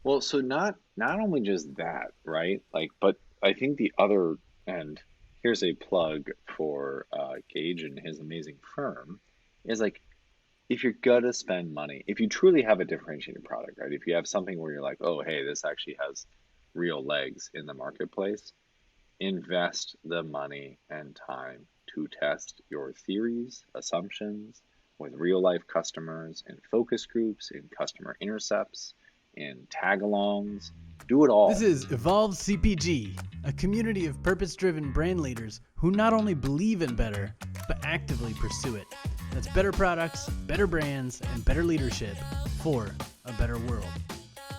Well, so not only just that, right? Like, but I think the other, and here's a plug for Gage and his amazing firm, is like if you're gonna spend money, if you truly have a differentiated product, right? If you have something where you're like, oh, hey, this actually has real legs in the marketplace, invest the money and time to test your theories, assumptions with real life customers in focus groups, in customer intercepts, in tag alongs. Do it This all. is Evolve CPG, a community of purpose driven brand leaders who not only believe in better, but actively pursue it. That's better products, better brands, and better leadership for a better world.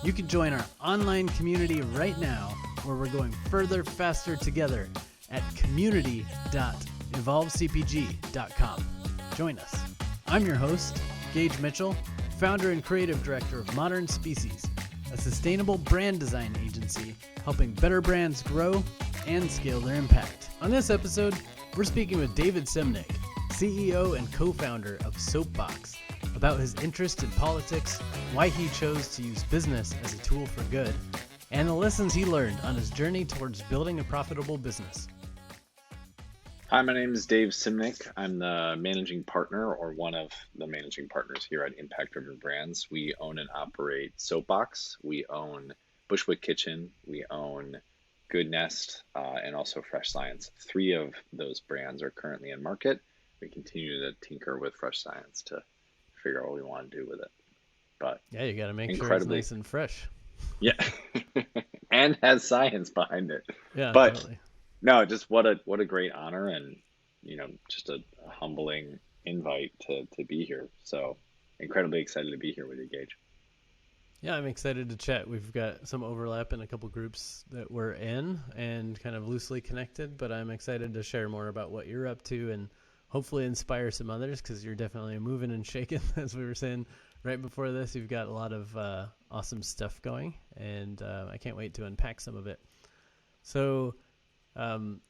You can join our online community right now where we're going further, faster together at community.evolvecpg.com. Join us. I'm your host, Gage Mitchell, founder and creative director of Modern Species, a sustainable brand design agency helping better brands grow and scale their impact. On this episode, we're speaking with David Simnick, CEO and co-founder of Soapbox, about his interest in politics, why he chose to use business as a tool for good, and the lessons he learned on his journey towards building a profitable business. Hi, my name is Dave Simnick. I'm the managing partner or one of the managing partners here at Impact Driven Brands. We own and operate Soapbox. We own Bushwick Kitchen. We own Good Nest and also Fresh Science. Three of those brands are currently in market. We continue to tinker with Fresh Science to figure out what we want to do with it. But Yeah, you got to make sure it's incredibly, nice and fresh. yeah, and has science behind it. Yeah, But totally. no, just what a great honor and just a humbling invite to be here. So incredibly excited to be here with you, Gage. Yeah, I'm excited to chat. We've got some overlap in a couple groups that we're in and kind of loosely connected, but I'm excited to share more about what you're up to and hopefully inspire some others because you're definitely moving and shaking, as we were saying right before this. You've got a lot of awesome stuff going, and I can't wait to unpack some of it. So, um,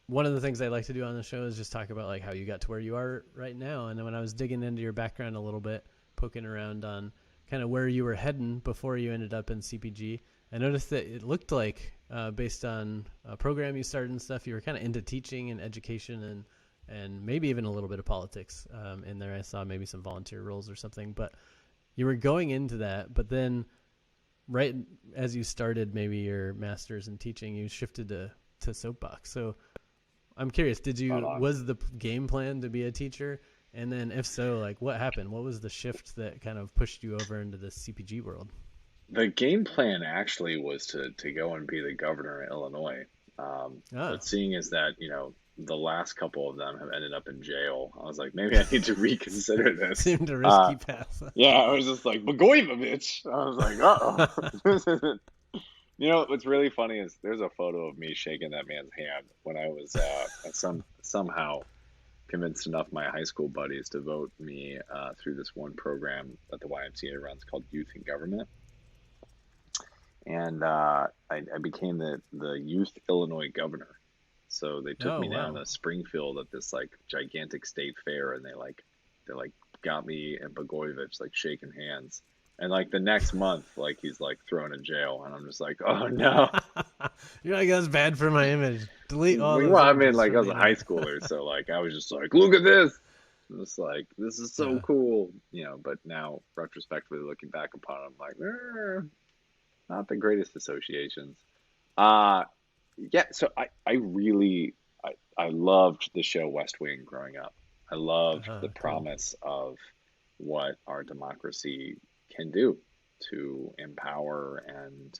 one of the things I like to do on the show is just talk about like how you got to where you are right now. And then when I was digging into your background a little bit, poking around on kind of where you were heading before you ended up in CPG, I noticed that it looked like, based on a program you started and stuff, you were kind of into teaching and education and maybe even a little bit of politics in there. I saw maybe some volunteer roles or something, but you were going into that. But then right as you started maybe your master's in teaching, you shifted to Soapbox. So I'm curious, Spot on. was the game plan to be a teacher? And then if so, like what happened? What was the shift that kind of pushed you over into the CPG world? The game plan actually was to go and be the governor of Illinois. But Ah, seeing as that, the last couple of them have ended up in jail, I was like, maybe I need to reconsider this. seemed a risky path. Yeah, I was just like, Blagojevich. I was like, uh-oh. What's really funny is there's a photo of me shaking that man's hand when I was somehow convinced enough of my high school buddies to vote me through this one program that the YMCA runs called Youth in Government, and I became the Youth Illinois governor. So they took Oh, me down wow. to Springfield at this like gigantic state fair, and they got me and Blagojevich like shaking hands. And like the next month, like he's like thrown in jail, and I'm just like, oh no. You're like, that's bad for my image. Delete all Well, those I mean, images like from I the was a high internet. schooler, so like I was just like, look at this. It's like this is so Yeah. cool, But now, retrospectively looking back upon it, I'm like, not the greatest associations. Uh yeah. So I loved the show West Wing growing up. I loved the Cool. promise of what our democracy can do to empower and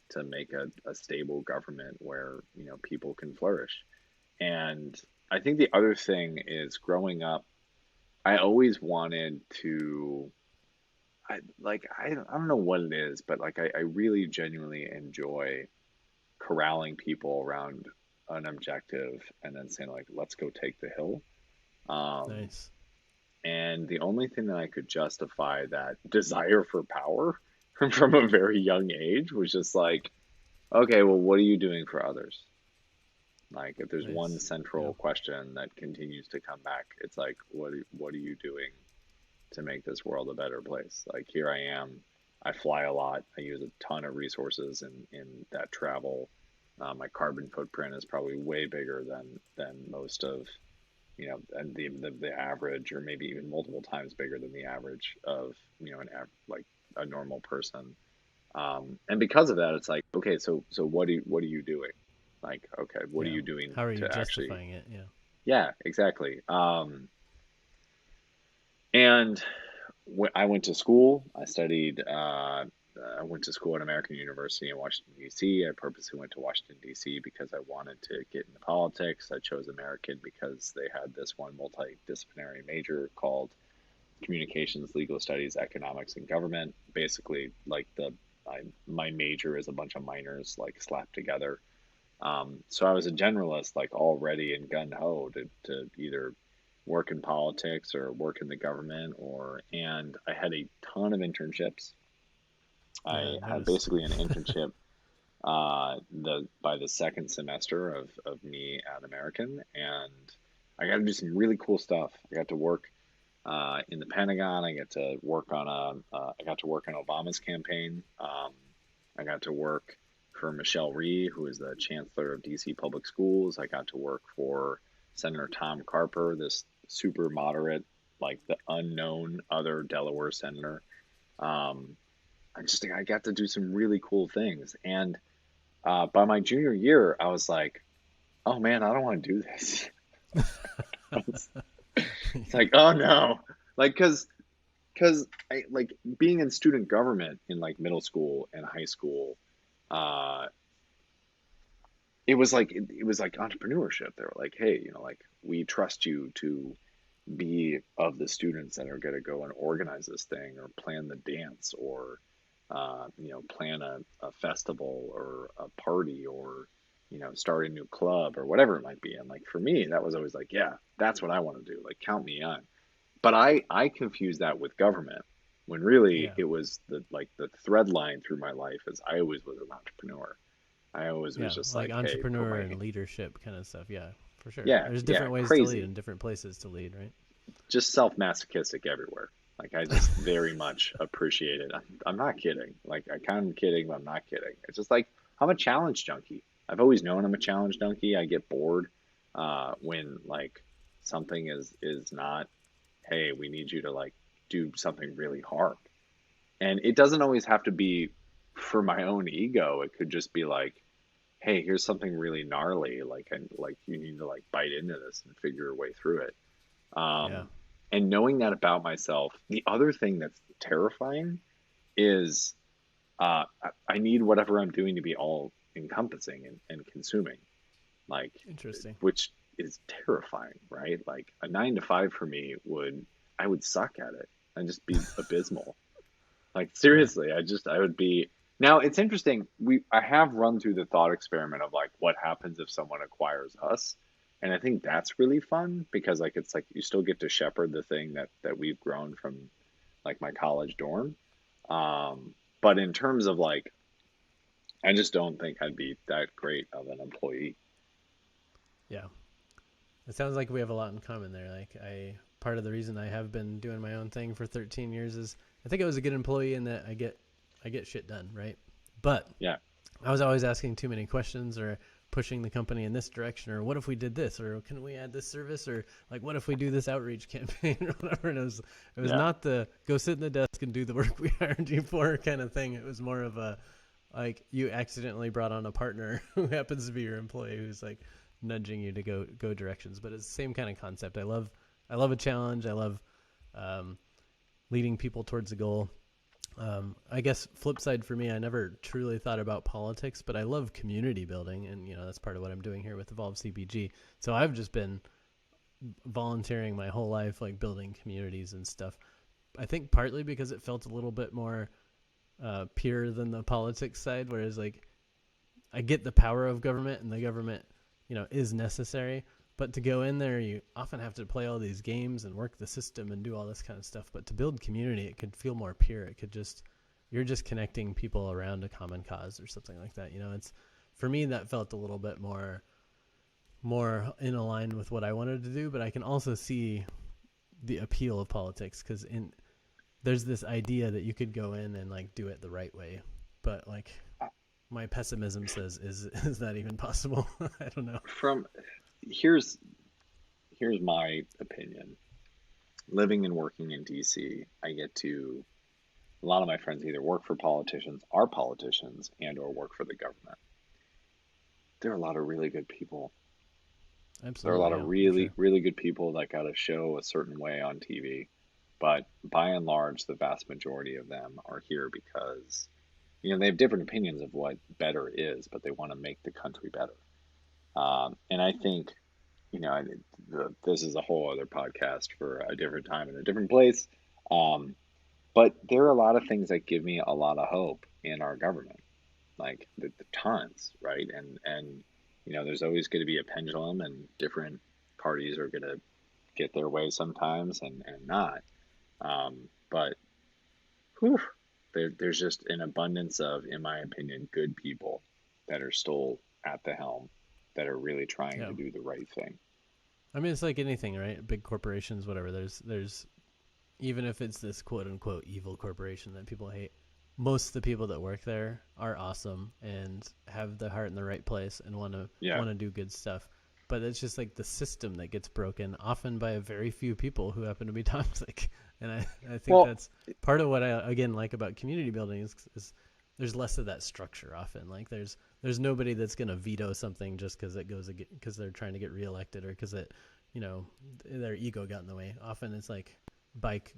to make a stable government where people can flourish. And I think the other thing is growing up, I always wanted to, I don't know what it is, but like I really genuinely enjoy corralling people around an objective and then saying like, let's go take the hill. Um, Nice. and the only thing that I could justify that desire for power from a very young age was just like, okay, well, what are you doing for others? Like, if there's one Nice. Yeah. central question that continues to come back, it's like, what are you doing to make this world a better place? Like, here I am. I fly a lot. I use a ton of resources in that travel. My carbon footprint is probably way bigger than most of, and the average, or maybe even multiple times bigger than the average of, like a normal person. And because of that, it's like, okay, so what are you doing? Like, okay, what are Yeah. you doing How are you to actually? justifying it? Yeah. Yeah, exactly. And I went to school. I studied. I went to school at American University in Washington D.C. I purposely went to Washington D.C. because I wanted to get into politics. I chose American because they had this one multidisciplinary major called Communications, Legal Studies, Economics, and Government. Basically, like my major is a bunch of minors like slapped together. So I was a generalist, like already in gun ho to either work in politics or work in the government, and I had a ton of internships. Yeah, I I've had noticed. basically an internship the by the second semester of me at American, and I got to do some really cool stuff. I got to work in the Pentagon. I got to work on Obama's campaign. I got to work for Michelle Rhee, who is the chancellor of DC Public Schools. I got to work for Senator Tom Carper, this super moderate, like the unknown other Delaware senator. Um, I got to do some really cool things. And by my junior year, I was like, oh man, I don't want to do this. It's like, oh no, like because I like being in student government in like middle school and high school. Uh, it was like entrepreneurship. They were like, hey, like we trust you to be of the students that are going to go and organize this thing or plan the dance or plan a festival or a party or start a new club or whatever it might be. And like for me, that was always like, yeah, that's what I want to do. Like count me on. But I confused that with government when really Yeah. it was the thread line through my life is I always was an entrepreneur. I always was Yeah, just like like, hey, put entrepreneur my and leadership kind of stuff. Yeah, for sure. yeah, There's yeah, different ways to lead crazy. and different places to lead, right? Just self-masochistic everywhere. Like I just very much appreciate it. I'm not kidding. Like I kind of kidding, but I'm not kidding. It's just like I'm a challenge junkie. I've always known I'm a challenge junkie. I get bored when like something is not, hey, we need you to like do something really hard. And it doesn't always have to be for my own ego. It could just be like, hey, here's something really gnarly. And like you need to like bite into this and figure your way through it. Yeah. Um, and knowing that about myself, the other thing that's terrifying is I need whatever I'm doing to be all encompassing and consuming, like, Interesting. which is terrifying, right? Like a 9 to 5 for me I would suck at it and just be abysmal. Like Yeah. seriously, I would be. Now it's interesting. I have run through the thought experiment of like what happens if someone acquires us, and I think that's really fun because like it's like you still get to shepherd the thing that we've grown from like my college dorm. But in terms of like, I just don't think I'd be that great of an employee. Yeah. It sounds like we have a lot in common there. Like part of the reason I have been doing my own thing for 13 years is I think I was a good employee in that I get shit done, right? But Yeah, I was always asking too many questions or pushing the company in this direction or what if we did this or can we add this service or like what if we do this outreach campaign or whatever. And it was yeah, not the go sit in the desk and do the work we hired you for kind of thing. It was more of a like you accidentally brought on a partner who happens to be your employee who's like nudging you to go directions. But it's the same kind of concept. I love a challenge. I love um, leading people towards a goal. I guess flip side for me, I never truly thought about politics, but I love community building, and that's part of what I'm doing here with Evolve CPG. So I've just been volunteering my whole life, like building communities and stuff. I think partly because it felt a little bit more pure than the politics side, whereas like I get the power of government and the government, is necessary. But to go in there, you often have to play all these games and work the system and do all this kind of stuff. But to build community, it could feel more pure. It could you're just connecting people around a common cause or something like that. It's for me that felt a little bit more in line with what I wanted to do. But I can also see the appeal of politics because there's this idea that you could go in and like do it the right way, but like my pessimism says, is that even possible? I don't know. From here's here's my opinion. Living and working in DC, I get to a lot of my friends either work for politicians, are politicians, and or work for the government. There are a lot of really good people. There are a lot Absolutely, of yeah, for really, sure. really good people that got to show a certain way on TV. But by and large, the vast majority of them are here because, they have different opinions of what better is, but they want to make the country better. And I think, this is a whole other podcast for a different time and a different place. Um, but there are a lot of things that give me a lot of hope in our government, like the tons, right? And there's always going to be a pendulum, and different parties are going to get their way sometimes and not. But whew, there's just an abundance of, in my opinion, good people that are still at the helm that are really trying Yeah, to do the right thing. I mean it's like anything, right? Big corporations, whatever. There's even if it's this quote unquote evil corporation that people hate, most of the people that work there are awesome and have the heart in the right place and Yeah. want to do good stuff. But it's just like the system that gets broken, often by a very few people who happen to be toxic. And I think Well, that's part of what I again like about community building is there's less of that structure often. Like there's nobody that's going to veto something just because it goes because they're trying to get reelected or because it you know their ego got in the way. Often it's like bike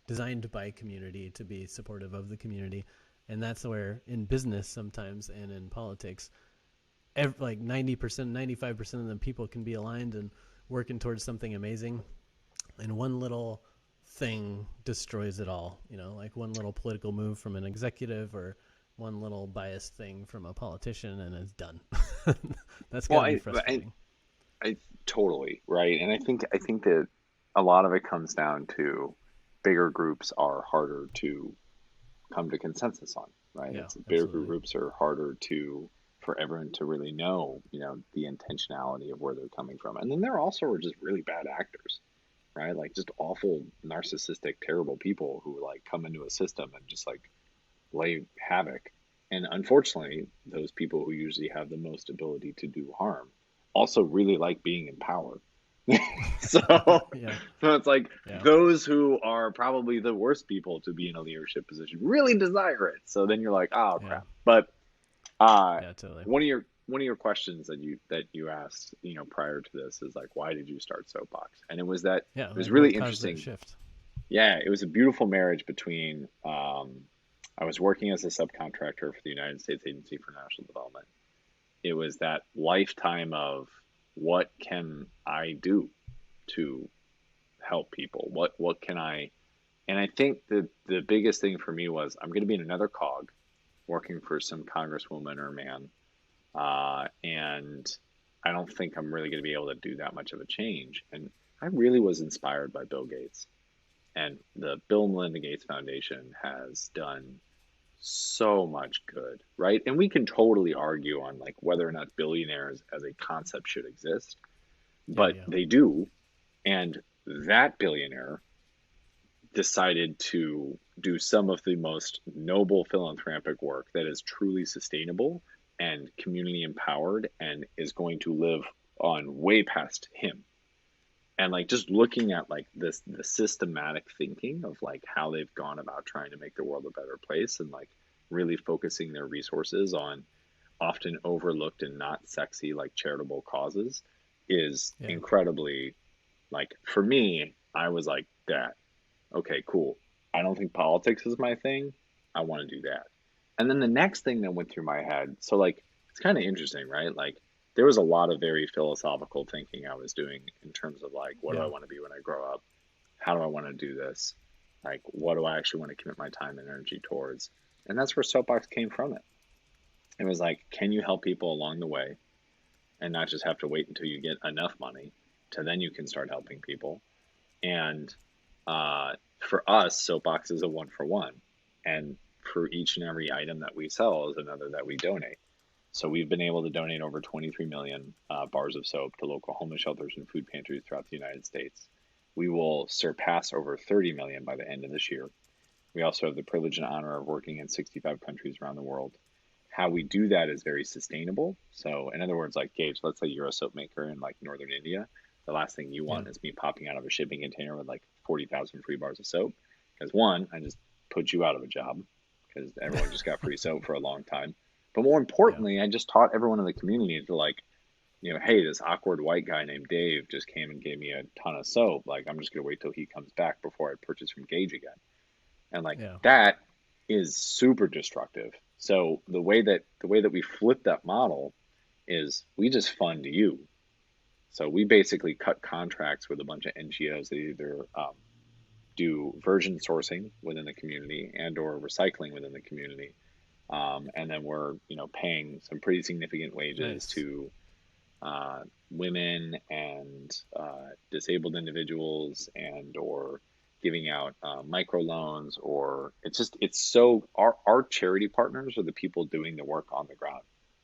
designed by community to be supportive of the community, and that's where in business sometimes and in politics, like 90%, 95% of the people can be aligned and working towards something amazing, and one little thing destroys it all. Like one little political move from an executive or one little biased thing from a politician, and it's done. That's got well, to be I frustrating. I totally right, and I think that a lot of it comes down to bigger groups are harder to come to consensus on, right? Yeah, It's bigger absolutely. groups are harder to for everyone to really know, the intentionality of where they're coming from. And then there also are just really bad actors, right? Like just awful, narcissistic, terrible people who like come into a system and just like lay havoc. And unfortunately, those people who usually have the most ability to do harm also really like being in power. so, Yeah, so it's like yeah, those who are probably the worst people to be in a leadership position really desire it. So then you're like, oh yeah, crap. But uh, yeah, totally. one of your questions that you asked, prior to this is like, why did you start Soapbox? And it was that Yeah, it was like really what caused that interesting. shift? Yeah, it was a beautiful marriage between. I was working as a subcontractor for the United States Agency for National Development. It was that lifetime of what can I do to help people? What can I? And I think the biggest thing for me was I'm going to be in another cog, working for some congresswoman or man, and I don't think I'm really going to be able to do that much of a change. And I really was inspired by Bill Gates, and the Bill and Melinda Gates Foundation has done so much good, right? And we can totally argue on like whether or not billionaires as a concept should exist, Yeah, but yeah, they do. And that billionaire decided to do some of the most noble philanthropic work that is truly sustainable and community empowered and is going to live on way past him. And like just looking at like this the systematic thinking of like how they've gone about trying to make the world a better place, and like really focusing their resources on often overlooked and not sexy like charitable causes is yeah, incredibly, like, for me, I was like, that, okay, cool. I don't think politics is my thing. I want to do that. And then the next thing that went through my head, so like it's kind of interesting, right? Like there was a lot of very philosophical thinking I was doing in terms of like, what do I yeah, want to be when I grow up? How do I want to do this? Like, what do I actually want to commit my time and energy towards? And that's where Soapbox came from. It was like, can you help people along the way and not just have to wait until you get enough money to then you can start helping people? And for us, Soapbox is a one for one. And for each and every item that we sell is another that we donate. So we've been able to donate over 23 million bars of soap to local homeless shelters and food pantries throughout the United States. We will surpass over 30 million by the end of this year. We also have the privilege and honor of working in 65 countries around the world. How we do that is very sustainable. So, in other words, like Gage, let's say you're a soap maker in like northern India. The last thing you Yeah. want is me popping out of a shipping container with like 40,000 free bars of soap. Because one, I just put you out of a job because everyone just got free soap for a long time. But more Yeah. importantly, I just taught everyone in the community to like, hey, this awkward white guy named Dave just came and gave me a ton of soap. Like, I'm just gonna wait till he comes back before I purchase from Gage again. And like Yeah. that is super destructive. So the way that we flip that model is we just fund you. So we basically cut contracts with a bunch of NGOs that either do virgin sourcing within the community and or recycling within the community, and then we're paying some pretty significant wages Nice. to women and disabled individuals and or giving out microloans, or it's so our charity partners are the people doing the work on the ground.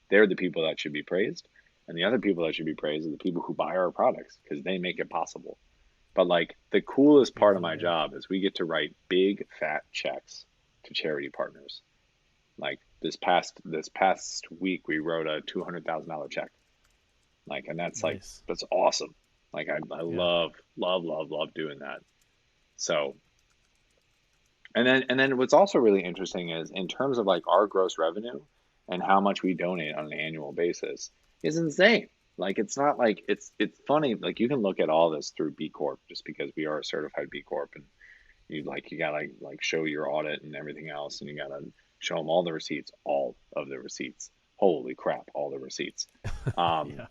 They're the people that should be praised, and the other people that should be praised are the people who buy our products because they make it possible. But like the That's coolest part of beautiful. my Yeah. job is we get to write big fat checks to charity partners. Like this past week we wrote a $200,000 check, like, and Nice. that's awesome. Like I Yeah. love doing that. So, and then what's also really interesting is in terms of like our gross revenue and how much we donate on an annual basis is insane. Like it's not like it's funny. Like you can look at all this through B Corp just because we are a certified B Corp, and you gotta like show your audit and everything else, and you gotta show them all of the receipts. Holy crap, all the receipts. Um, Yeah.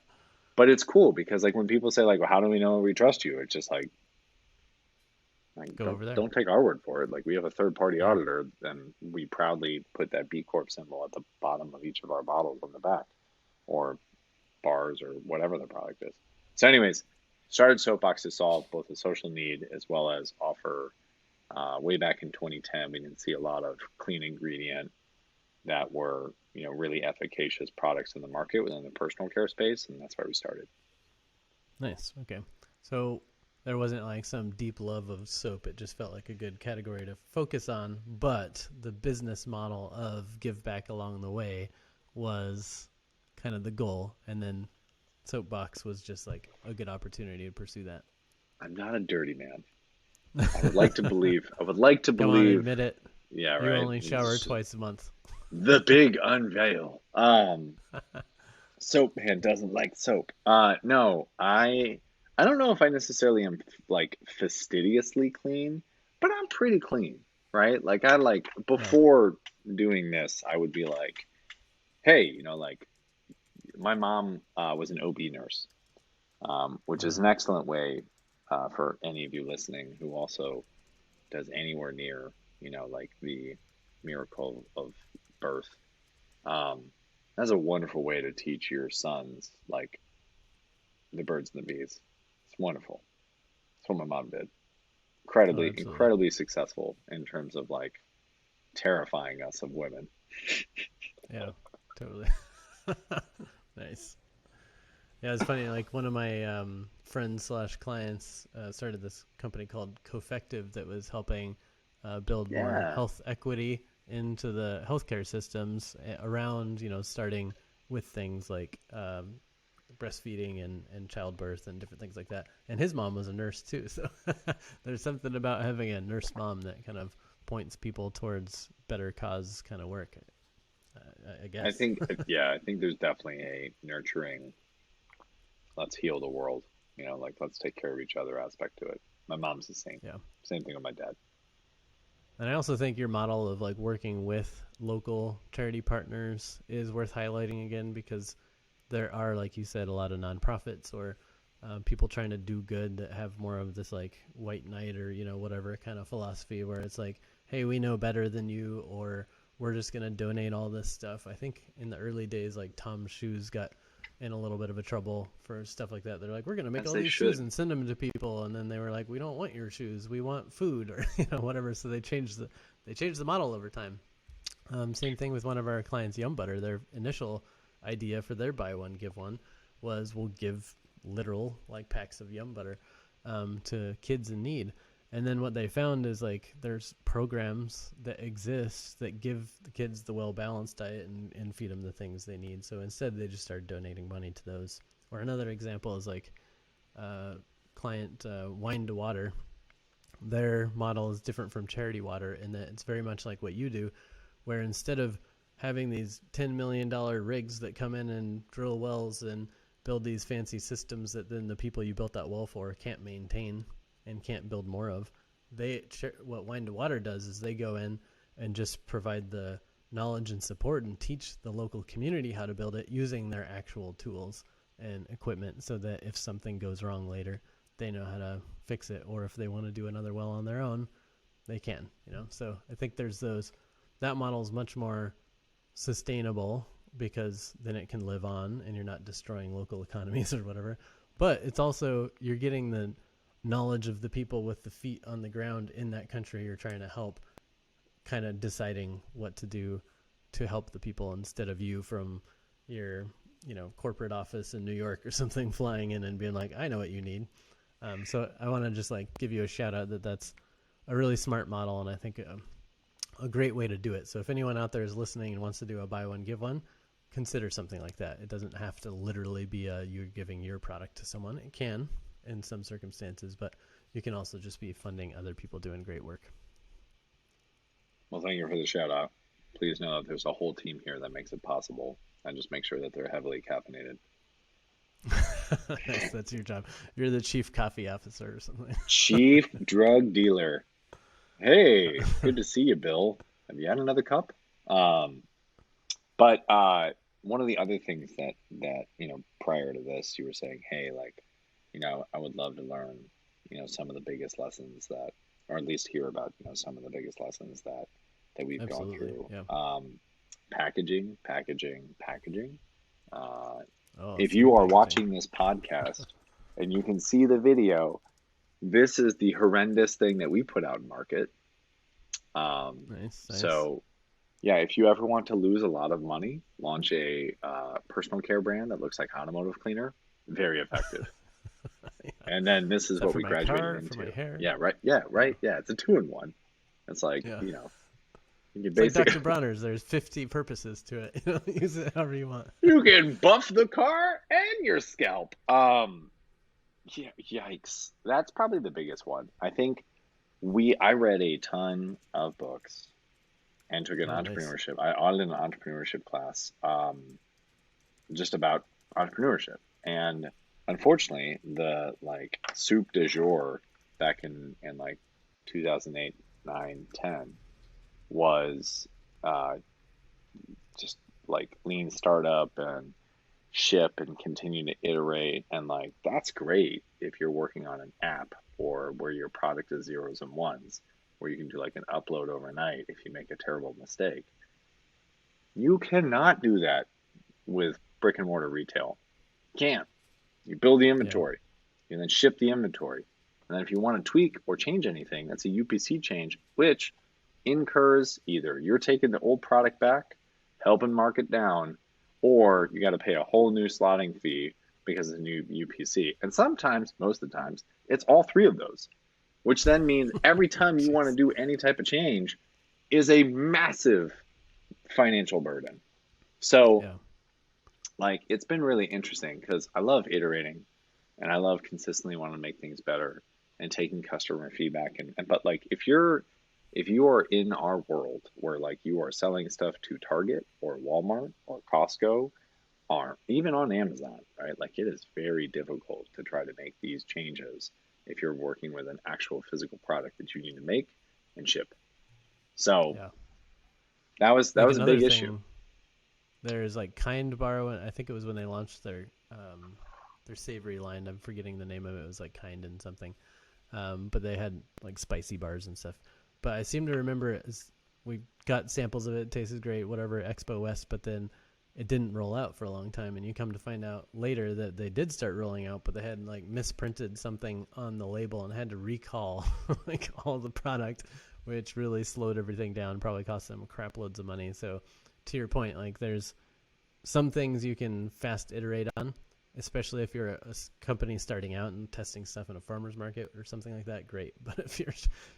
but it's cool because like when people say like, well, how do we know we trust you? It's just like Go don't over there. don't take our word for it. Like we have a third party Yeah. auditor, and we proudly put that B Corp symbol at the bottom of each of our bottles on the back, or bars, or whatever the product is. So, anyways, started Soapbox to solve both a social need as well as offer. Way back in 2010, we didn't see a lot of clean ingredient that were really efficacious products in the market within the personal care space, and that's why we started. Nice. Okay. So there wasn't like some deep love of soap. It just felt like a good category to focus on. But the business model of give back along the way was kind of the goal. And then Soapbox was just like a good opportunity to pursue that. I'm not a dirty man. I would like to believe. I would like to Come on, believe. admit it. Yeah, You right. only shower twice a month. The big unveil. Soap man doesn't like soap. No, I don't know if I necessarily am like fastidiously clean, but I'm pretty clean, right? Like I like Yeah. before doing this, I would be like, hey, like my mom was an OB nurse, which is Uh, an excellent way for any of you listening who also does anywhere near, like the miracle of birth. Um, that's a wonderful way to teach your sons like the birds and the bees. It's wonderful. That's what my mom did. oh, Incredibly, absolutely. incredibly successful in terms of like terrifying us of women. Yeah, totally. Nice. Yeah, it's funny. Like one of my friends slash clients started this company called Cofective that was helping build more Yeah, health equity into the healthcare systems around, starting with things like breastfeeding and childbirth and different things like that. And his mom was a nurse too. So there's something about having a nurse mom that kind of points people towards better cause kind of work, I I guess. think yeah, I think there's definitely a nurturing, let's heal the world, like let's take care of each other aspect to it. My mom's the same. Yeah. Same thing with my dad. And I also think your model of like working with local charity partners is worth highlighting again because there are, like you said, a lot of nonprofits or people trying to do good that have more of this like white knight or whatever kind of philosophy where it's like, hey, we know better than you, or we're just gonna donate all this stuff. I think in the early days, like Tom's Shoes got in a little bit of a trouble for stuff like that. They're like, we're gonna make As all they these shoes should. and send them to people, and then they were like, we don't want your shoes, we want food or whatever. So they changed the model over time. Same thing with one of our clients, Yum Butter. Their initial idea for their buy one give one was we'll give literal like packs of Yum Butter to kids in need, And then what they found is like there's programs that exist that give the kids the well-balanced diet and feed them the things they need. So instead they just started donating money to those. Or another example is like client Wine to Water. Their model is different from Charity Water in that it's very much like what you do, where instead of having these $10 million rigs that come in and drill wells and build these fancy systems that then the people you built that well for can't maintain and can't build more of, what Wine to Water does is they go in and just provide the knowledge and support and teach the local community how to build it using their actual tools and equipment, so that if something goes wrong later, they know how to fix it, or if they want to do another well on their own, they can, So I think that model is much more sustainable because then it can live on and you're not destroying local economies or whatever. But it's also, you're getting the knowledge of the people with the feet on the ground in that country you're trying to help, kind of deciding what to do to help the people instead of you from your, corporate office in New York or something flying in and being like, I know what you need. So I want to just like give you a shout out that's a really smart model, and I think a great way to do it. So if anyone out there is listening and wants to do a buy one, give one, consider something like that. It doesn't have to literally be you're giving your product to someone. It can in some circumstances, but you can also just be funding other people doing great work. Well, thank you for the shout out. Please know that there's a whole team here that makes it possible, and just make sure that they're heavily caffeinated. Nice, that's your job. You're the chief coffee officer or something. Chief drug dealer. Hey, good to see you, Bill. Have you had another cup? Um, but one of the other things that prior to this, you were saying, hey, like, I would love to learn, some of the biggest lessons that, or at least hear about, some of the biggest lessons that we've gone Absolutely, through. yeah. Packaging. Uh, Oh, if you food are packaging. watching this podcast and you can see the video, this is the horrendous thing that we put out in market. Nice. So yeah, if you ever want to lose a lot of money, launch a personal care brand that looks like automotive cleaner. Very effective. Yeah. And then this Is is that what for we my graduated car, for into. my hair? Yeah, right. Yeah, Yeah. right. Yeah, it's a two-in-one. It's like, Yeah. you It's like basically Dr. Bronner's. There's 50 purposes to it. Use it however you want. you can buff the car and your scalp. Yeah, yikes. That's probably the biggest one. I think I read a ton of books and took an Oh, nice. entrepreneurship. I audited an entrepreneurship class, just about entrepreneurship. And unfortunately, the like soup du jour back in like 2008, 9, 10 was uh, just like lean startup and ship and continue to iterate. And like that's great if you're working on an app or where your product is zeros and ones, where you can do like an upload overnight if you make a terrible mistake. You cannot do that with brick and mortar retail. You can't. You build the Yeah. inventory, you then ship the inventory. And then if you want to tweak or change anything, that's a UPC change, which incurs either you're taking the old product back, helping mark it down, or you got to pay a whole new slotting fee because of the new UPC. And sometimes, most of the times, it's all three of those, which then means every time you want to Jeez. do any type of change is a massive financial burden. So Yeah. like it's been really interesting because I love iterating and I love consistently wanting to make things better and taking customer feedback and but like if you are in our world where like you are selling stuff to Target or Walmart or Costco or even on Amazon, right? Like it is very difficult to try to make these changes if you're working with an actual physical product that you need to make and ship. So Yeah. that Like was a another big issue. thing, there's like Kind Bar. I think it was when they launched their savory line. I'm forgetting the name of it. It was like Kind and something. But they had like spicy bars and stuff. But I seem to remember we got samples of it. It tasted great, whatever, Expo West. But then it didn't roll out for a long time. And you come to find out later that they did start rolling out, but they had like misprinted something on the label and had to recall like all the product, which really slowed everything down. Probably cost them crap loads of money. So to your point, like there's some things you can fast iterate on, especially if you're a company starting out and testing stuff in a farmer's market or something like that, great. But if you're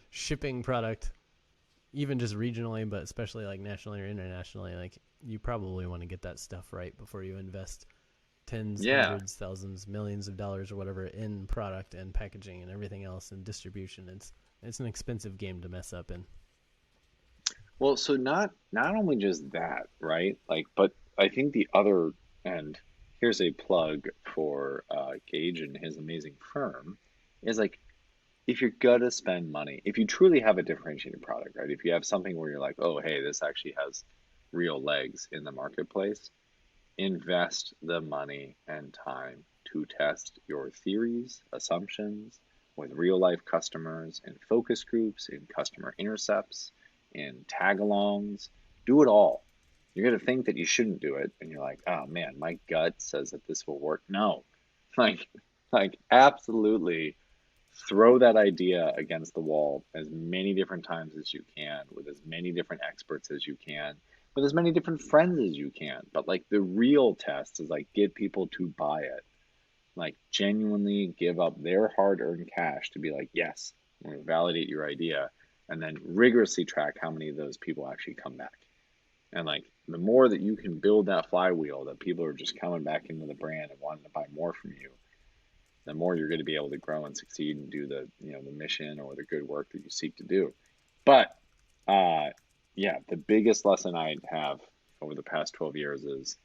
shipping product, even just regionally, but especially like nationally or internationally, like you probably want to get that stuff right before you invest tens, Yeah. hundreds, thousands, millions of dollars or whatever in product and packaging and everything else and distribution. It's an expensive game to mess up in. Well, so not only just that, right? Like, but I think the other, and here's a plug for Gage and his amazing firm, is like if you're gonna spend money, if you truly have a differentiated product, right? If you have something where you're like, oh, hey, this actually has real legs in the marketplace, invest the money and time to test your theories, assumptions with real life customers in focus groups, in customer intercepts, in tag alongs. Do it all. You're going to think that you shouldn't do it, and you're like, oh man, my gut says that this will work. No, like, absolutely throw that idea against the wall as many different times as you can, with as many different experts as you can, with as many different friends as you can. But like the real test is like get people to buy it, like genuinely give up their hard-earned cash to be like, yes, I'm going to validate your idea, and then rigorously track how many of those people actually come back. And like the more that you can build that flywheel that people are just coming back into the brand and wanting to buy more from you, the more you're going to be able to grow and succeed and do the the mission or the good work that you seek to do. But uh, yeah, the biggest lesson I have over the past 12 years is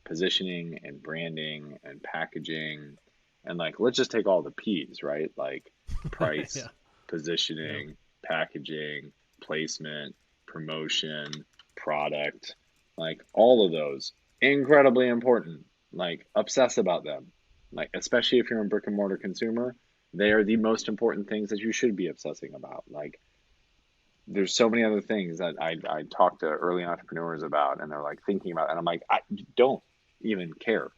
positioning and branding and packaging, and like let's just take all the P's, right? Like price, Yeah. Yep. positioning, packaging, placement, promotion, product, like all of those incredibly important. Like obsess about them. Like especially if you're a brick and mortar consumer, they are the most important things that you should be obsessing about. Like there's so many other things that I talk to early entrepreneurs about, and they're like thinking about, and I'm like, I don't even care.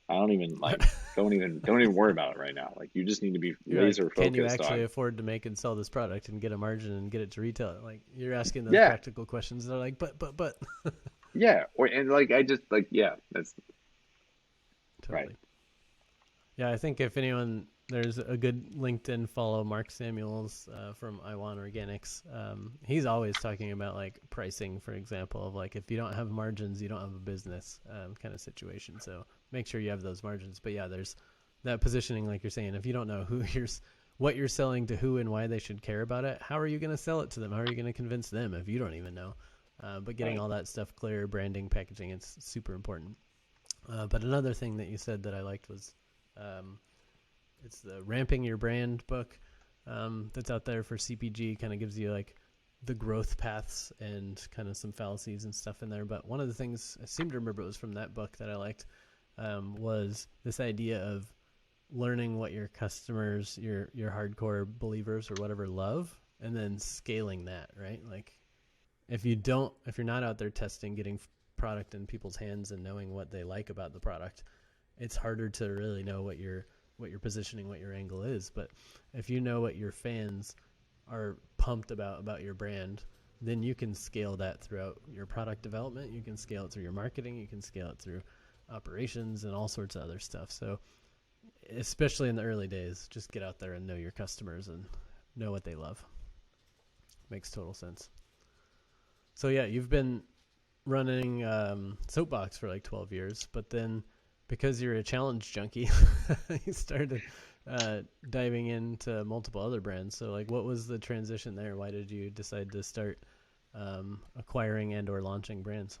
I don't even like, don't even worry about it right now. Like you just need to be You're like, laser can you focused actually on, afford to make and sell this product and get a margin and get it to retail? Like you're asking those yeah, practical questions. They're like, but. yeah, or and like I just like yeah, that's right. Totally. Yeah, I think if anyone, there's a good LinkedIn follow, Mark Samuels from iWan Organics. He's always talking about like pricing, for example, of like if you don't have margins, you don't have a business kind of situation. So make sure you have those margins. But yeah, there's that positioning, like you're saying. If you don't know what you're selling to who and why they should care about it, how are you going to sell it to them? How are you going to convince them if you don't even know? But getting Right. all that stuff clear, branding, packaging, it's super important. But another thing that you said that I liked was um, it's the Ramping Your Brand book that's out there for CPG. Kind of gives you like the growth paths and kind of some fallacies and stuff in there. But one of the things I seem to remember it was from that book that I liked was this idea of learning what your customers, your hardcore believers or whatever love, and then scaling that, right? Like if you're not out there testing, getting product in people's hands and knowing what they like about the product, it's harder to really know what your positioning, what your angle is. But if you know what your fans are pumped about your brand, then you can scale that throughout your product development. You can scale it through your marketing. You can scale it through operations and all sorts of other stuff. So especially in the early days, just get out there and know your customers and know what they love. Makes total sense. So yeah, you've been running Soapbox for like 12 years, but then because you're a challenge junkie, you started diving into multiple other brands. So like, what was the transition there? Why did you decide to start acquiring and or launching brands?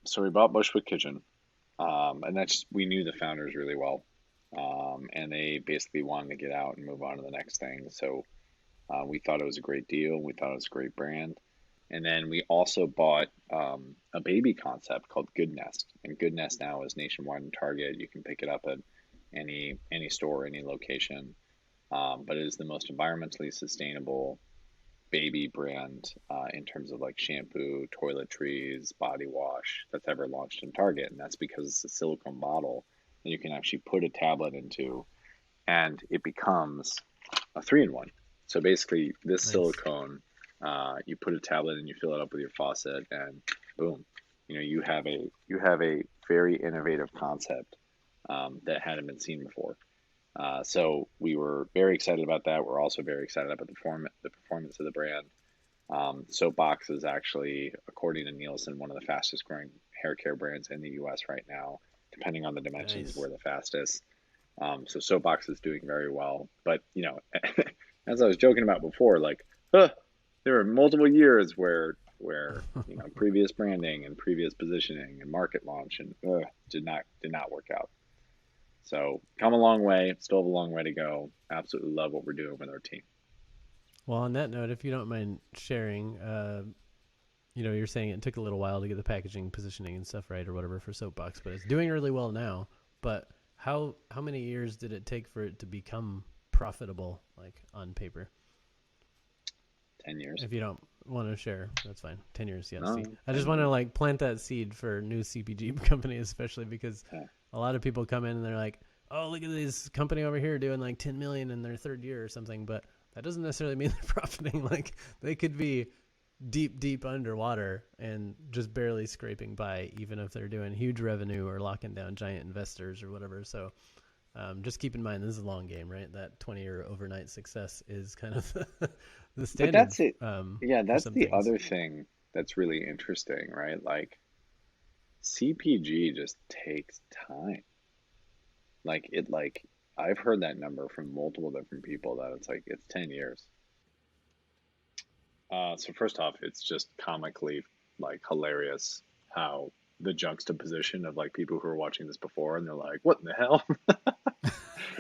So we bought Bushwick Kitchen, and that's we knew the founders really well, and they basically wanted to get out and move on to the next thing. So we thought it was a great deal. We thought it was a great brand. And then we also bought a baby concept called Good Nest. And Good Nest now is nationwide in Target. You can pick it up at any store, any location. But it is the most environmentally sustainable baby brand in terms of like shampoo, toiletries, body wash that's ever launched in Target. And that's because it's a silicone bottle that you can actually put a tablet into, and it becomes a three-in-one. So basically, this Nice. silicone, you put a tablet and you fill it up with your faucet, and boom, you have a very innovative concept that hadn't been seen before. So we were very excited about that. We're also very excited about the performance of the brand. Soapbox is actually, according to Nielsen, one of the fastest growing hair care brands in the US right now. Depending on the dimensions, Nice. we're the fastest. So Soapbox is doing very well. But, as I was joking about before, like, there were multiple years where previous branding and previous positioning and market launch and did not work out. So come a long way, still have a long way to go. Absolutely love what we're doing with our team. Well, on that note, if you don't mind sharing, you're saying it took a little while to get the packaging, positioning, and stuff right, or whatever for Soapbox, but it's doing really well now. But how many years did it take for it to become profitable, like on paper? 10 years. If you don't want to share, that's fine. 10 years, yeah. See, No, I just 10 want to years. like plant that seed for new CPG companies, especially because Yeah. a lot of people come in and they're like, "Oh, look at this company over here doing like 10 million in their third year or something," but that doesn't necessarily mean they're profiting. Like they could be deep, deep underwater and just barely scraping by, even if they're doing huge revenue or locking down giant investors or whatever. So just keep in mind, this is a long game, right? That 20-year overnight success is kind of the But standard that's it. Yeah, for that's some the things. other thing that's really interesting, right? Like CPG just takes time. Like I've heard that number from multiple different people that it's 10 years. So first off, it's just comically like hilarious how the juxtaposition of like people who are watching this before and they're like, "What in the hell?"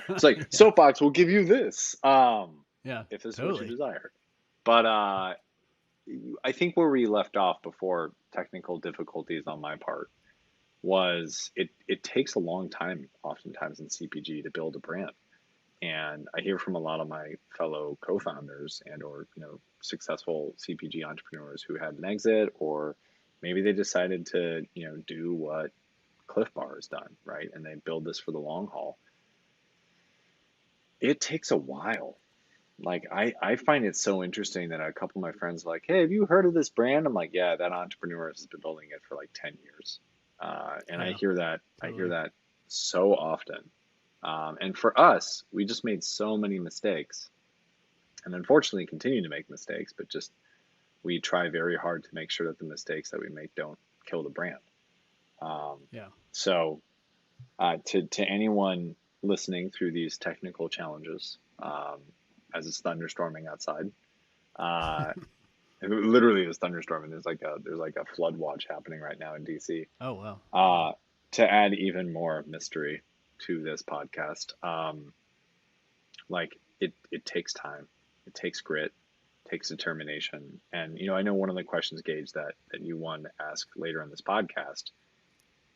It's like Yeah, Soapbox will give you this, yeah, if this is what you totally. desire. But I think where we left off before technical difficulties on my part was it takes a long time, oftentimes in CPG, to build a brand. And I hear from a lot of my fellow co-founders and or successful CPG entrepreneurs who had an exit, or maybe they decided to do what Cliff Bar has done, right? And they build this for the long haul. It takes a while. Like I find it so interesting that a couple of my friends are like, "Hey, have you heard of this brand?" I'm like, "Yeah, that entrepreneur has been building it for like 10 years." And Oh I yeah, hear that I hear totally. that so often. And for us, we just made so many mistakes and unfortunately continue to make mistakes, but just we try very hard to make sure that the mistakes that we make don't kill the brand. Um, Yeah. so to anyone listening through these technical challenges, as it's thunderstorming outside, uh, it literally is thunderstorming. There's like a flood watch happening right now in DC. Oh wow. Yeah. Uh, to add even more mystery to this podcast, like it takes time, it takes grit, takes determination, and I know one of the questions, Gage, that you want to ask later in this podcast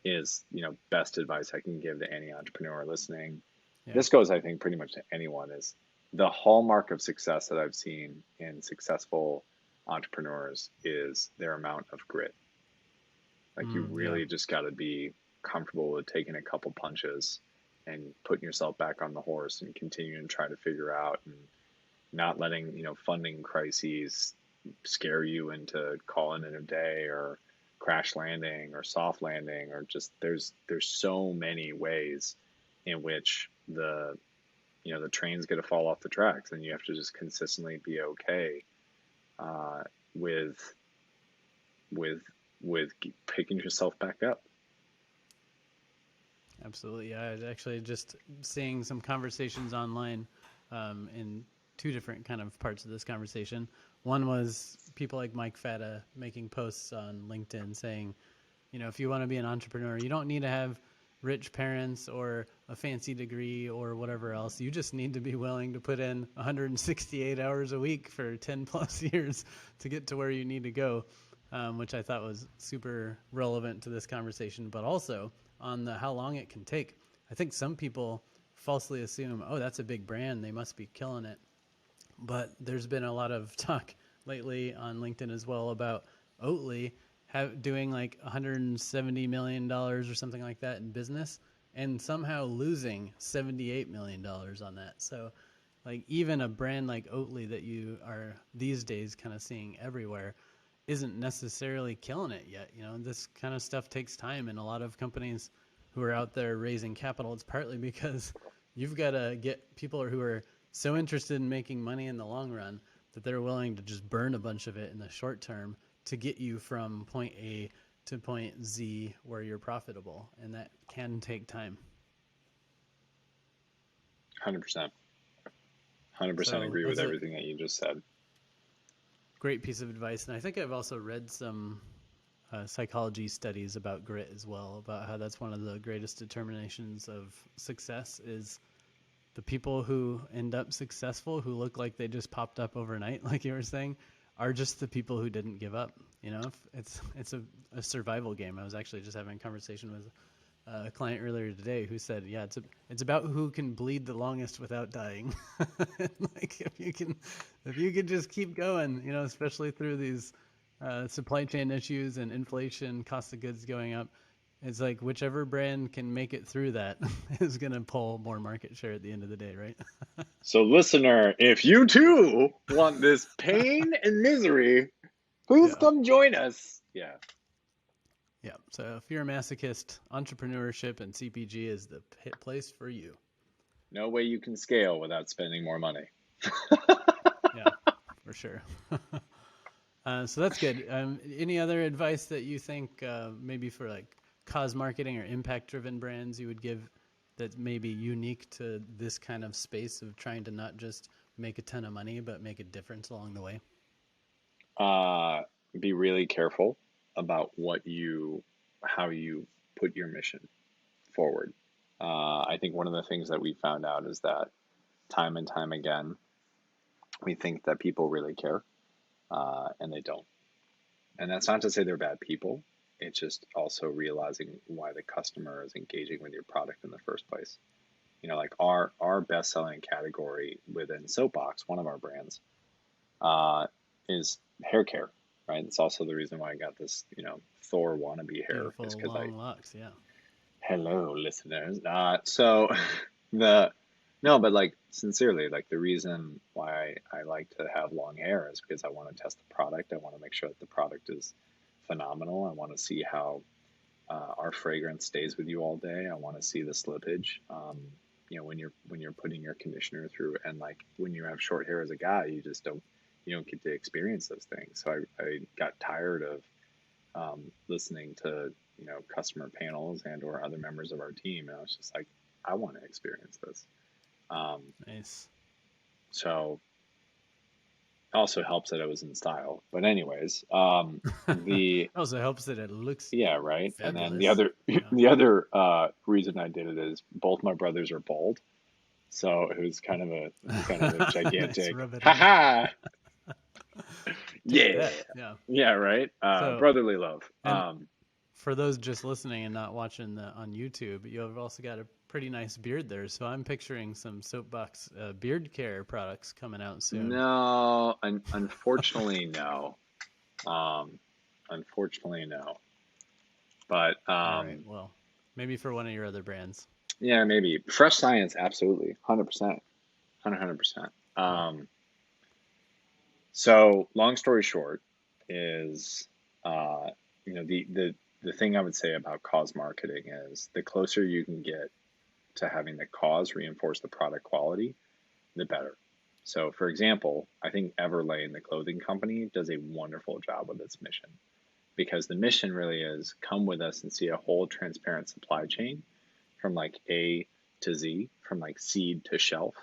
is best advice I can give to any entrepreneur listening. Yeah. This goes, I think, pretty much to anyone. Is the hallmark of success that I've seen in successful entrepreneurs is their amount of grit. Like you Yeah. really just got to be comfortable with taking a couple punches and putting yourself back on the horse and continuing to try to figure out, and not letting funding crises scare you into calling it a day, or crash landing or soft landing, or just there's so many ways in which the train's going to fall off the tracks, and you have to just consistently be okay uh, with with with picking yourself back up. Absolutely. Yeah. I was actually just seeing some conversations online in two different kind of parts of this conversation. One was people like Mike Fata making posts on LinkedIn saying, if you want to be an entrepreneur, you don't need to have rich parents or a fancy degree or whatever else. You just need to be willing to put in 168 hours a week for 10 plus years to get to where you need to go, which I thought was super relevant to this conversation, but also on the how long it can take. I think some people falsely assume, oh, that's a big brand, they must be killing it. But there's been a lot of talk lately on LinkedIn as well about Oatly doing like $170 million or something like that in business and somehow losing $78 million on that. So, like, even a brand like Oatly that you are these days kind of seeing everywhere isn't necessarily killing it yet. This kind of stuff takes time, and a lot of companies who are out there raising capital, it's partly because you've got to get people who are so interested in making money in the long run that they're willing to just burn a bunch of it in the short term to get you from point A to point Z where you're profitable. And that can take time. 100%. 100% So agree with that's a everything that you just said. great piece of advice. And I think I've also read some psychology studies about grit as well, about how that's one of the greatest determinations of success is the people who end up successful, who look like they just popped up overnight, like you were saying, are just the people who didn't give up. You know, it's a survival game. I was actually just having a conversation with a client earlier today who said, "Yeah, it's about who can bleed the longest without dying." Like if you can just keep going, you know, especially through these supply chain issues and inflation, cost of goods going up. It's like whichever brand can make it through that is going to pull more market share at the end of the day, right? So, listener, if you too want this pain and misery, please Yeah. come join us. Yeah. Yeah. So if you're a masochist, entrepreneurship and CPG is the place for you. No way you can scale without spending more money. Yeah, for sure. So that's good. Any other advice that you think maybe for like cause marketing or impact driven brands you would give that's maybe unique to this kind of space of trying to not just make a ton of money, but make a difference along the way? Uh, be really careful about how you put your mission forward. I think one of the things that we found out is that time and time again, we think that people really care, and they don't. And that's not to say they're bad people. It's just also realizing why the customer is engaging with your product in the first place. You know, like our best selling category within Soapbox, one of our brands, uh, is hair care, right? It's also the reason why I got this, Thor wannabe hair is Beautiful because I, long locks. Yeah. hello, listeners. So the, no, but like sincerely, like the reason why I like to have long hair is because I want to test the product. I want to make sure that the product is phenomenal. I want to see how our fragrance stays with you all day. I want to see the slippage. When you're putting your conditioner through, and like when you have short hair as a guy, you don't get to experience those things. So I got tired of listening to customer panels and or other members of our team, and I was just like, I want to experience this. Um, Nice. so also helps that it was in style. But anyways, the Also helps that it looks yeah, right. And then the fabulous. other Yeah. the other reason I did it is both my brothers are bald, so it was kind of a Nice. gigantic Rub it in. haha Take yeah that. Yeah. yeah right So, brotherly love. and for those just listening and not watching on YouTube, you've also got a pretty nice beard there. So I'm picturing some Soapbox beard care products coming out soon. No, unfortunately no. Um, unfortunately no. But All right. Well, maybe for one of your other brands. yeah, maybe fresh science, absolutely, 100%, 100%. Cool. So long story short is, uh, the thing I would say about cause marketing is the closer you can get to having the cause reinforce the product quality, the better. So, for example, I think Everlane, the clothing company, does a wonderful job with its mission because the mission really is come with us and see a whole transparent supply chain from like A to Z, from like seed to shelf.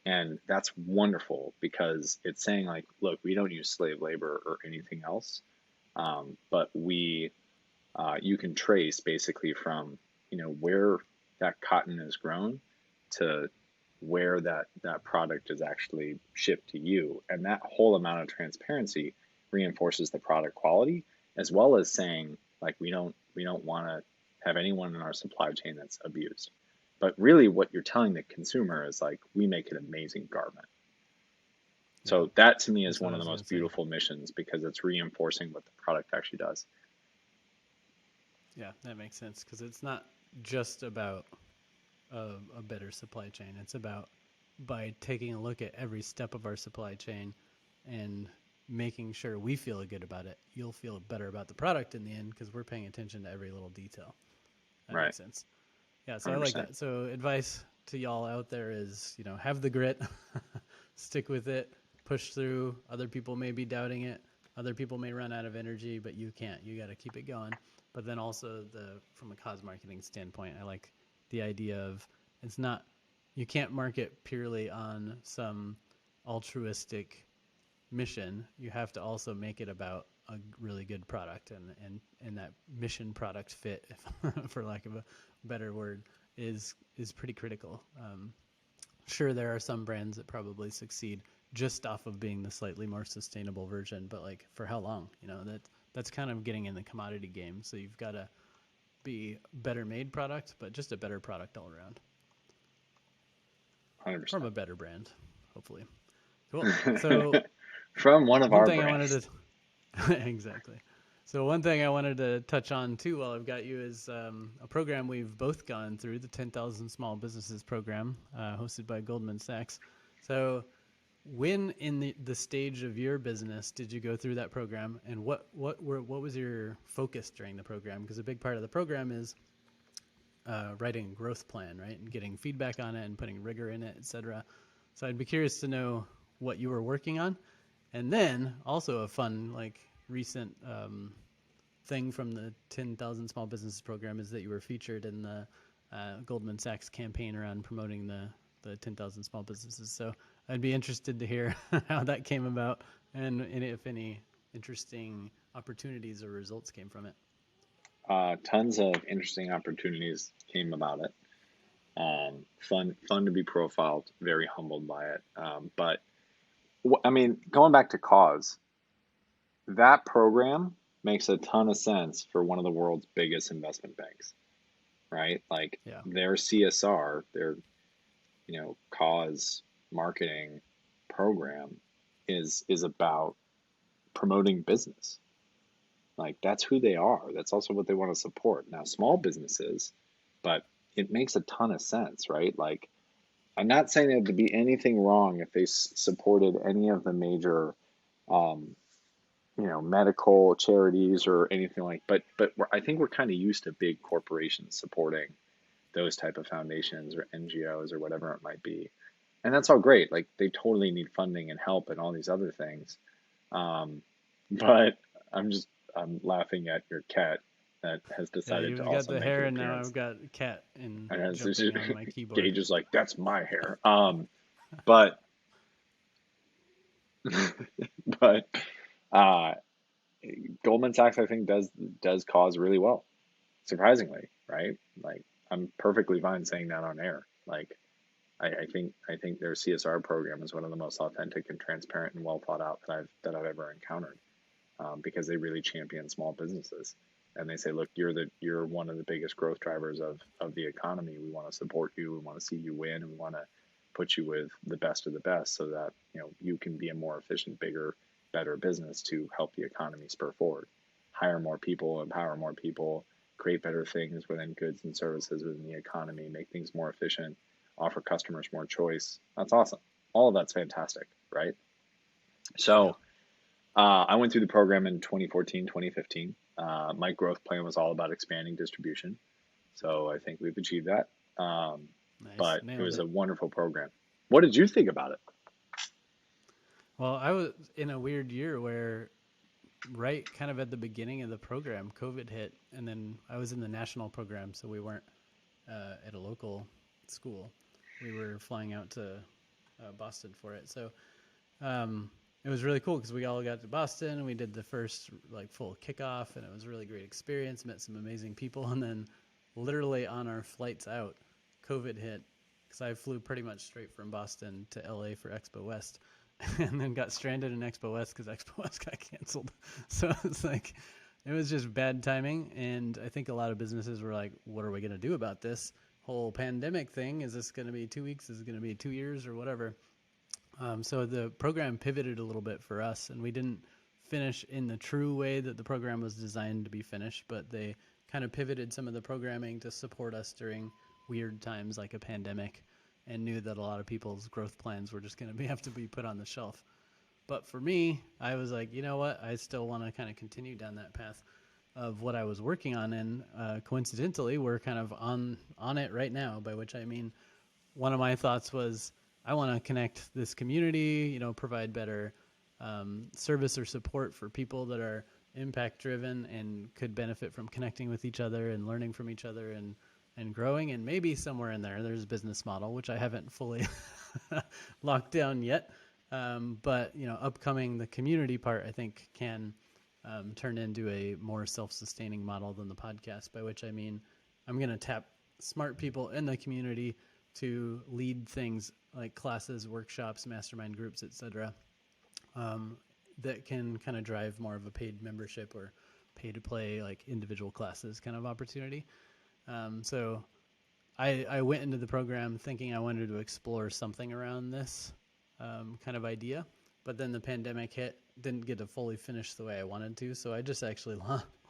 And that's wonderful because it's saying like, look, we don't use slave labor or anything else, but you can trace basically from where that cotton is grown to where that product is actually shipped to you, and that whole amount of transparency reinforces the product quality as well as saying like we don't want to have anyone in our supply chain that's abused. But really, what you're telling the consumer is like we make an amazing garment. Yeah. So that to me is That's what one I of the was going most to say. beautiful missions because it's reinforcing what the product actually does. Yeah, that makes sense because it's not just about a better supply chain. It's about by taking a look at every step of our supply chain and making sure we feel good about it, you'll feel better about the product in the end because we're paying attention to every little detail. That Right. makes sense. Yeah, so I like 100%. that. So advice to y'all out there is, have the grit, stick with it, push through. Other people may be doubting it. Other people may run out of energy, but you can't. You got to keep it going. But then also from a cause marketing standpoint, I like the idea of it's not you can't market purely on some altruistic mission. You have to also make it about a really good product, and that mission product fit, if, for lack of a better word, is pretty critical. Sure, there are some brands that probably succeed just off of being the slightly more sustainable version, but like for how long? That's kind of getting in the commodity game. So you've got to be better made product, but just a better product all around from a better brand, hopefully. Cool. So From one of one our thing I brands. wanted to exactly. So one thing I wanted to touch on too, while I've got you, is a program we've both gone through, the 10,000 Small Businesses program, hosted by Goldman Sachs. So when in the stage of your business did you go through that program, and what was your focus during the program? Because a big part of the program is writing a growth plan, right, and getting feedback on it and putting rigor in it, etc. So I'd be curious to know what you were working on, and then also a fun recent thing from the 10,000 Small Businesses program is that you were featured in the Goldman Sachs campaign around promoting the 10,000 small businesses. So I'd be interested to hear how that came about, and if any interesting opportunities or results came from it. Tons of interesting opportunities came about it. Fun to be profiled. Very humbled by it. But I mean, going back to cause, that program makes a ton of sense for one of the world's biggest investment banks, right? Like Yeah. their CSR, their cause marketing program is about promoting business. Like that's who they are. That's also what they want to support. Now, small businesses, but it makes a ton of sense, right? Like I'm not saying there would be anything wrong if they supported any of the major, um, medical charities or anything like. But I think we're kind of used to big corporations supporting those type of foundations or NGOs or whatever it might be, and that's all great. Like they totally need funding and help and all these other things. Um, but I'm laughing at your cat that has Yeah, decided to you've got also the make an hair, and now I've appearance. got a cat in And as jumping on my keyboard. Gage is like, that's my hair. But but uh, Goldman Sachs, I think, does cause really well, surprisingly, right? Like I'm perfectly fine saying that on air. Like I think their CSR program is one of the most authentic and transparent and well thought out that I've ever encountered, because they really champion small businesses. And they say, look, you're one of the biggest growth drivers of the economy. We want to support you. We want to see you win. And we want to put you with the best of the best so that you can be a more efficient, bigger, better business to help the economy spur forward. Hire more people, empower more people, create better things within goods and services within the economy, make things more efficient, offer customers more choice. That's awesome. All of that's fantastic, right? Yeah. So I went through the program in 2014, 2015. My growth plan was all about expanding distribution. So I think we've achieved that. Nice. But it Nailed was it. a wonderful program. What did you think about it? Well, I was in a weird year where right kind of at the beginning of the program, COVID hit, and then I was in the national program, so we weren't at a local school. We were flying out to Boston for it. So it was really cool because we all got to Boston and we did the first full kickoff, and it was a really great experience. Met some amazing people, and then literally on our flights out, COVID hit because I flew pretty much straight from Boston to LA for Expo West, and then got stranded in Expo West because Expo West got canceled. So it's it was just bad timing, and I think a lot of businesses were like, "What are we going to do about this whole pandemic thing? Is this going to be 2 weeks? Is it going to be 2 years or whatever?" So the program pivoted a little bit for us, and we didn't finish in the true way that the program was designed to be finished, but they kind of pivoted some of the programming to support us during weird times like a pandemic, and knew that a lot of people's growth plans were just going to have to be put on the shelf. But for me, I was like, you know what? I still want to kind of continue down that path. of what I was working on, and coincidentally, we're kind of on it right now. By which I mean, one of my thoughts was I want to connect this community, provide better service or support for people that are impact driven and could benefit from connecting with each other and learning from each other and growing. And maybe somewhere in there's a business model, which I haven't fully locked down yet. But upcoming, the community part, I think, can turn into a more self-sustaining model than the podcast, by which I mean I'm going to tap smart people in the community to lead things like classes, workshops, mastermind groups, etc., that can kind of drive more of a paid membership or pay to play, like individual classes kind of opportunity. So I went into the program thinking I wanted to explore something around this kind of idea, but then the pandemic hit, didn't get to fully finish the way I wanted to. So I just actually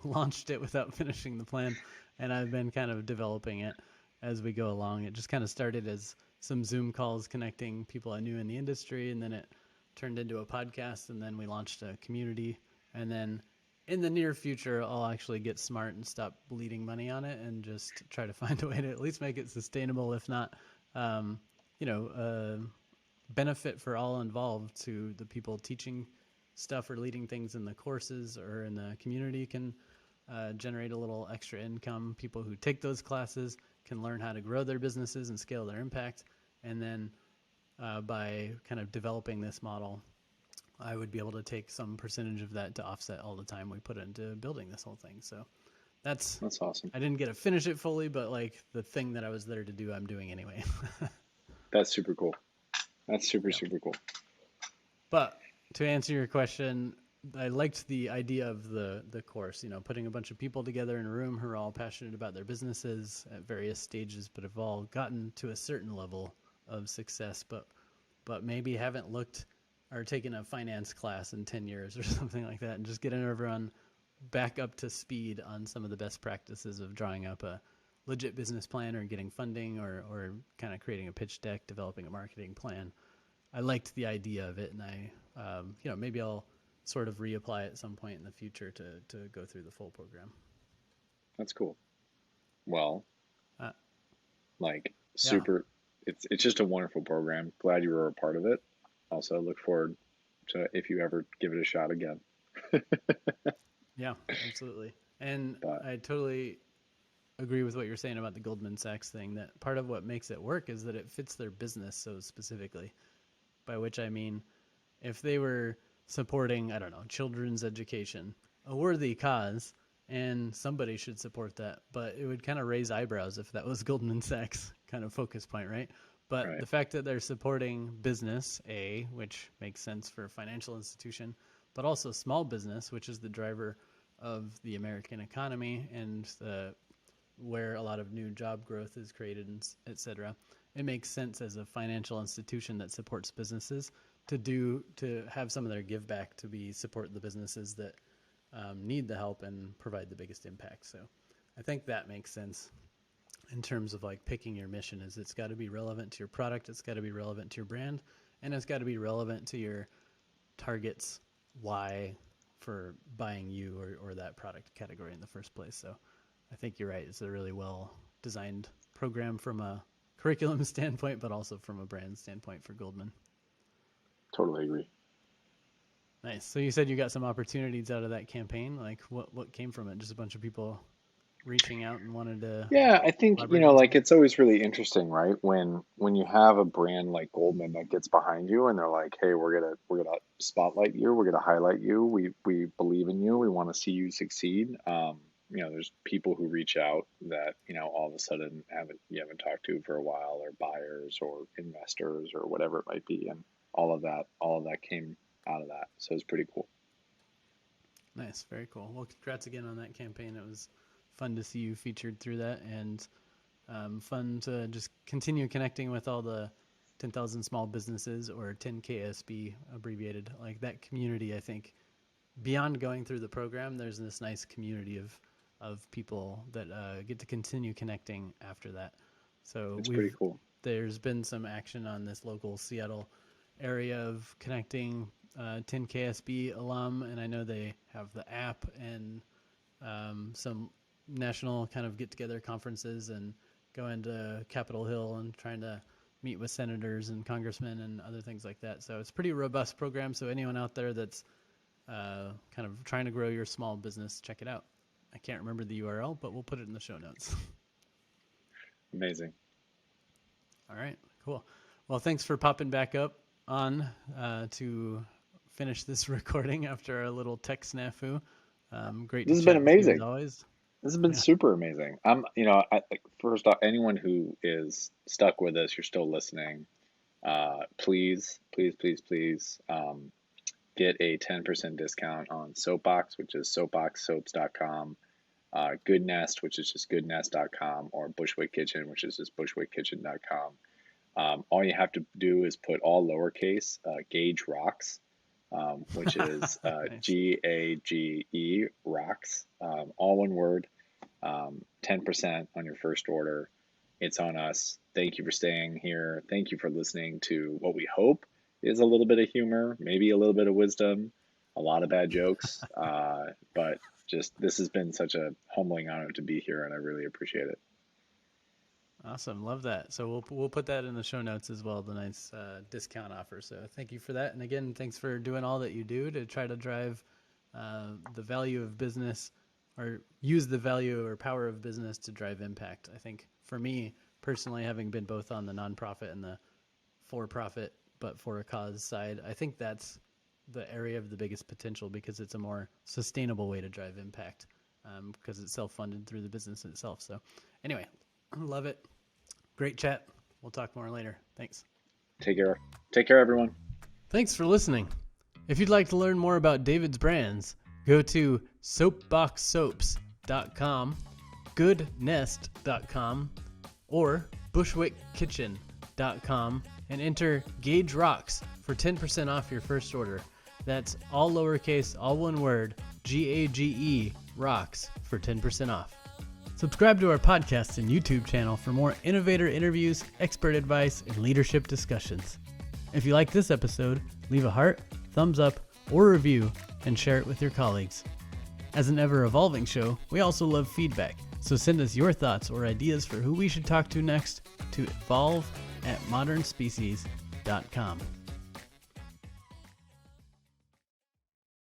launched it without finishing the plan. And I've been kind of developing it as we go along. It just kind of started as some Zoom calls connecting people I knew in the industry. And then it turned into a podcast. And then we launched a community. And then in the near future, I'll actually get smart and stop bleeding money on it and just try to find a way to at least make it sustainable, if not, benefit for all involved. To the people teaching stuff or leading things in the courses or in the community can generate a little extra income. People who take those classes can learn how to grow their businesses and scale their impact. And then by kind of developing this model, I would be able to take some percentage of that to offset all the time we put into building this whole thing. So that's awesome. I didn't get to finish it fully, but like the thing that I was there to do, I'm doing anyway. That's super cool. That's super cool. But to answer your question, I liked the idea of the course, putting a bunch of people together in a room who are all passionate about their businesses at various stages, but have all gotten to a certain level of success, but maybe haven't looked or taken a finance class in 10 years or something like that, and just getting everyone back up to speed on some of the best practices of drawing up a legit business plan or getting funding or kind of creating a pitch deck, developing a marketing plan. I liked the idea of it, and I, maybe I'll sort of reapply at some point in the future to go through the full program. That's cool. Well, like Yeah. super, it's just a wonderful program. Glad you were a part of it. Also, look forward to if you ever give it a shot again. Yeah, absolutely. And But I totally agree with what you're saying about the Goldman Sachs thing, that part of what makes it work is that it fits their business so specifically, by which I mean, if they were supporting, I don't know, children's education, a worthy cause, and somebody should support that, but it would kind of raise eyebrows if that was Goldman Sachs kind of focus point, right? But right, the fact that they're supporting business, which makes sense for a financial institution, but also small business, which is the driver of the American economy and where a lot of new job growth is created, et cetera. It makes sense as a financial institution that supports businesses to have some of their give back to be support the businesses that need the help and provide the biggest impact. So I think that makes sense in terms of like picking your mission. Is it's got to be relevant to your product, it's got to be relevant to your brand, and it's got to be relevant to your target's why for buying you or that product category in the first place. So I think you're right. It's a really well designed program from a curriculum standpoint, but also from a brand standpoint for Goldman. totally agree. Nice. So you said you got some opportunities out of that campaign. Like what came from it? Just a bunch of people reaching out and wanted to Yeah, I think, collaborate on like something? it's always really interesting, right? When you have a brand like Goldman that gets behind you and they're like, "Hey, we're gonna spotlight you, we're gonna highlight you. We believe in you. We want to see you succeed." There's people who reach out that, all of a sudden you haven't talked to for a while, or buyers or investors or whatever it might be, and all of that came out of that. So it's pretty cool. Nice. Very cool. Well, congrats again on that campaign. It was fun to see you featured through that, and fun to just continue connecting with all the 10,000 small businesses, or 10KSB abbreviated, like that community. I think beyond going through the program, there's this nice community of people that get to continue connecting after that. So It's pretty cool. there's been some action on this local Seattle area of connecting 10KSB alum, and I know they have the app and some national kind of get-together conferences and going to Capitol Hill and trying to meet with senators and congressmen and other things like that. So it's a pretty robust program. So anyone out there that's kind of trying to grow your small business, check it out. I can't remember the URL, but we'll put it in the show notes. Amazing. All right, cool. Well, thanks for popping back up on to finish this recording after a little tech snafu. Great. This has been amazing. As always. This has been super amazing. First off, anyone who is stuck with us, you're still listening. Please, please, please, please, get a 10% discount on Soapbox, which is soapboxsoaps.com. Good Nest, which is just goodnest.com, or Bushwick Kitchen, which is just bushwickkitchen.com. All you have to do is put all lowercase Gage Rocks, which is Nice. GAGE Rocks, all one word, 10% on your first order. It's on us. Thank you for staying here. Thank you for listening to what we hope is a little bit of humor, maybe a little bit of wisdom, a lot of bad jokes, but just this has been such a humbling honor to be here, and I really appreciate it. Awesome. Love that. So we'll put that in the show notes as well, the nice discount offer. So thank you for that. And again, thanks for doing all that you do to try to drive the value of business, or use the value or power of business to drive impact. I think for me personally, having been both on the nonprofit and the for-profit but for a cause side, I think that's the area of the biggest potential, because it's a more sustainable way to drive impact, because it's self-funded through the business itself. So anyway, love it. Great chat. We'll talk more later. Thanks. Take care. Take care, everyone. Thanks for listening. If you'd like to learn more about David's brands, go to soapboxsoaps.com, goodnest.com, or bushwickkitchen.com, and enter Gage Rocks for 10% off your first order. That's all lowercase, all one word, GAGE Rocks for 10% off. Subscribe to our podcast and YouTube channel for more innovator interviews, expert advice, and leadership discussions. If you like this episode, leave a heart, thumbs up, or review, and share it with your colleagues. As an ever-evolving show, we also love feedback, so send us your thoughts or ideas for who we should talk to next to evolve@modernspecies.com.